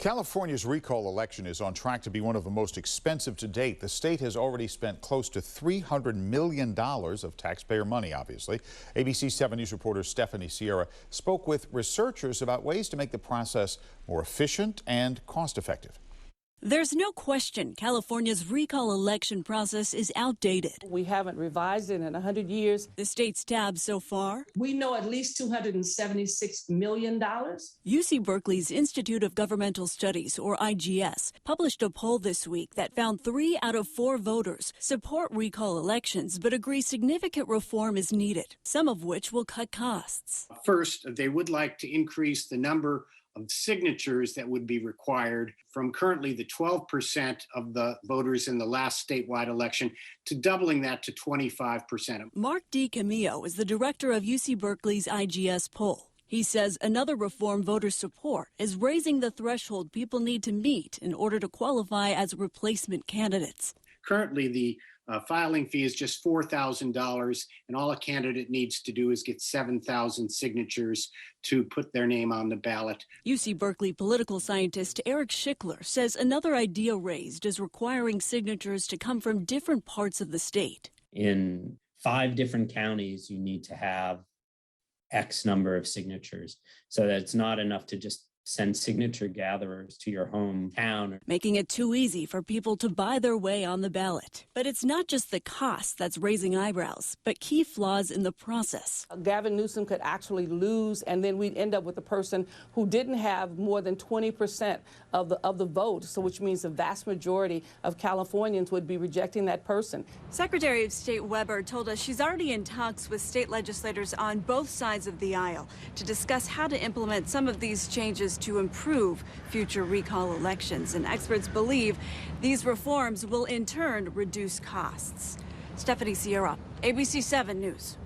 California's recall election is on track to be one of the most expensive to date. The state has already spent close to $300 million of taxpayer money, obviously. ABC 7 News reporter Stephanie Sierra spoke with researchers about ways to make the process more efficient and cost-effective. There's no question California's recall election process is outdated. We haven't revised it in 100 years. The state's tabs so far? We know at least $276 million. UC Berkeley's Institute of Governmental Studies, or IGS, published a poll this week that found 3 out of 4 voters support recall elections but agree significant reform is needed, some of which will cut costs. First, they would like to increase the number of signatures that would be required from currently the 12% of the voters in the last statewide election to doubling that to 25%. Mark D. Camillo is the director of UC Berkeley's IGS poll. He says another reform voters support is raising the threshold people need to meet in order to qualify as replacement candidates. Currently, the filing fee is just $4,000, and all a candidate needs to do is get 7,000 signatures to put their name on the ballot. UC Berkeley political scientist Eric Schickler says another idea raised is requiring signatures to come from different parts of the state. In 5 different counties, you need to have X number of signatures, so that it's not enough to just send signature gatherers to your hometown. Making it too easy for people to buy their way on the ballot. But it's not just the cost that's raising eyebrows, but key flaws in the process. Gavin Newsom could actually lose, and then we'd end up with a person who didn't have more than 20% of the vote, so which means the vast majority of Californians would be rejecting that person. Secretary of State Weber told us she's already in talks with state legislators on both sides of the aisle to discuss how to implement some of these changes to improve future recall elections, and experts believe these reforms will in turn reduce costs. Stephanie Sierra, ABC 7 News.